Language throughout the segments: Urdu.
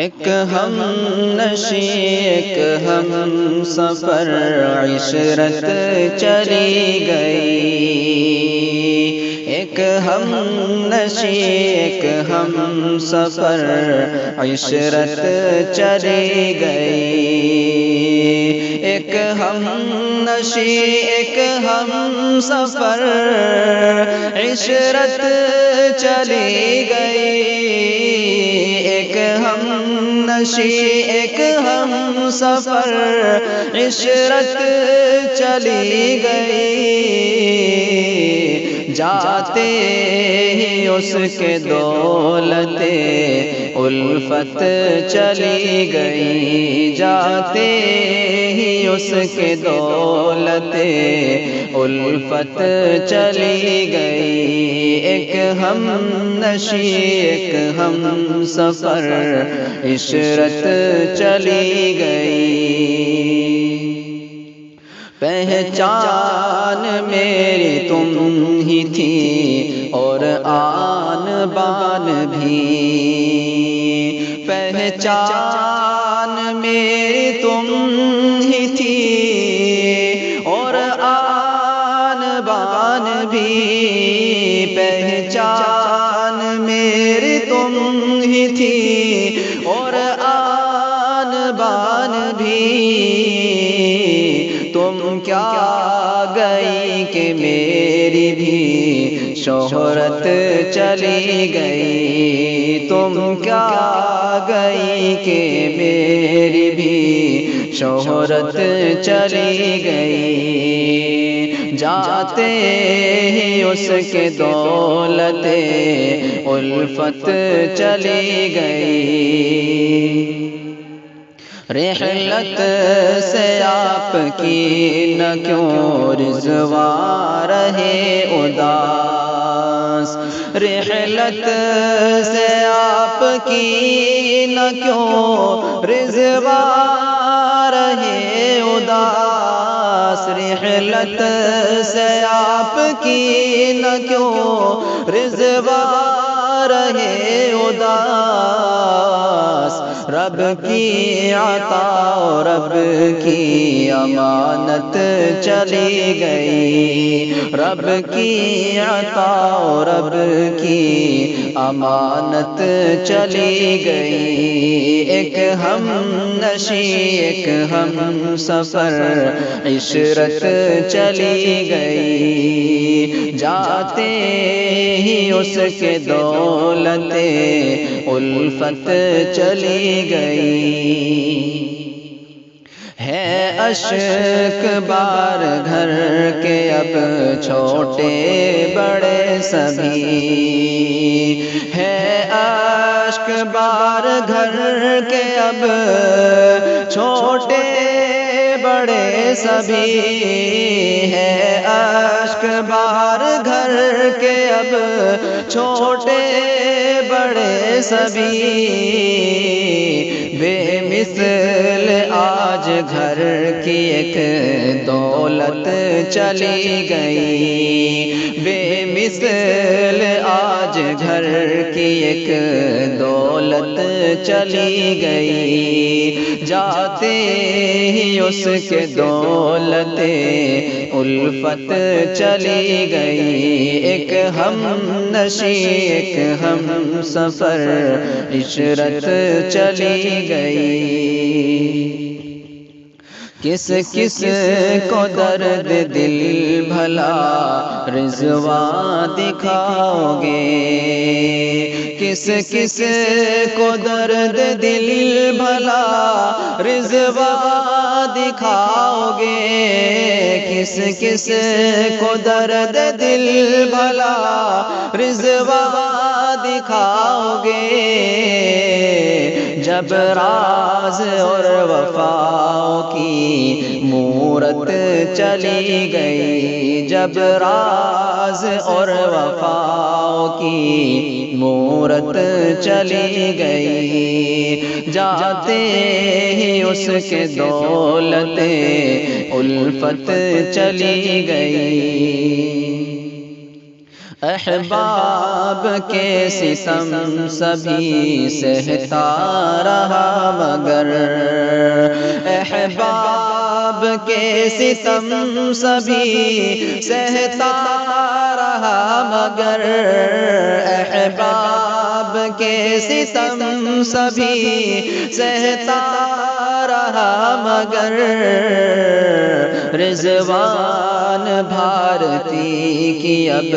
ایک ہم نشیں ایک ہم سفر عشرت چلی گئی، ایک ہم نشیں ایک ہم سفر عشرت چلی گئی، ایک ہم نشیں ایک ہم سفر عشرت چلی گئی، ایک ہم نشیں ایک ہم سفر عشرت چلی گئی، جاتے ہی اس کے دولت الفت چلی گئی، جاتے ہی اس کے دولت الفت چلی گئی، ایک ہم نشیں ایک ہم سفر عشرت چلی گئی، پہچان میری تم ہی تھی اور آن بان بھی، پہچان میری تم ہی تھی اور آن بان بھی، پہچان میری تم ہی تھی اور آن بان بھی، تم کیا گئی کہ میری بھی شہرت چلی گئی، تم کیا گئی کہ میری بھی شہرت چلی گئی، جاتے ہی اس کے دولت الفت چلی گئی، رحلت سے آپ کی نہ کیوں رضوا رہے اداس، رحلت سے آپ کی نہ کیوں رضوا رہے اداس، رحلت سے آپ کی نہ کیوں رضوا رہے اداس، رب کی عطا رب کی امانت چلی گئی، رب کی عطا رب کی امانت چلی گئی، ایک ہم نشیں ایک ہم سفر عشرت چلی گئی، جاتے ہی اس کے دولت الفت چلی گئی، ہے اشک بار گھر کے اب چھوٹے بڑے سبھی، ہے اشک بار گھر کے اب چھوٹے بڑے سبھی، ہے اشک بار گھر کے اب چھوٹے بڑے سبھی، بے مثل آج گھر کی ایک دولت چلی گئی، بے مثل آج گھر کی ایک دولت چلی گئی، جاتے ہی اس کے دولت الفت چلی گئی، ایک ہم نشیں ایک ہم سفر عشرت چلی گئی، کس کس کو درد دل بھلا رضوا دکھاؤ گے، کس کس کو درد دل بھلا رضوا دکھاؤ گے، کس کس کو درد دل بھلا رضوا دکھاؤ گے، جب راز اور وفا کی مورت چلی گئی، جب راز اور وفا کی مورت چلی گئی، جاتے ہی اس کے دولت الفت چلی گئی، احباب کے ستم سبھی سہتا رہا مگر احباب کے ستم سبھی سہتا رہا مگر احباب کے ستم سبھی سہتا رہا مگر رضوان بھارتی کی اب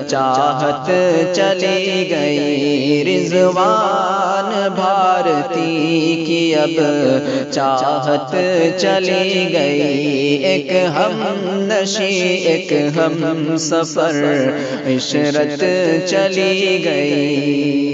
چاہت چلی گئی رضوان بھارتی کی اب چاہت چلی گئی ایک ہم نشی ایک ہم سفر عشرت چلی گئی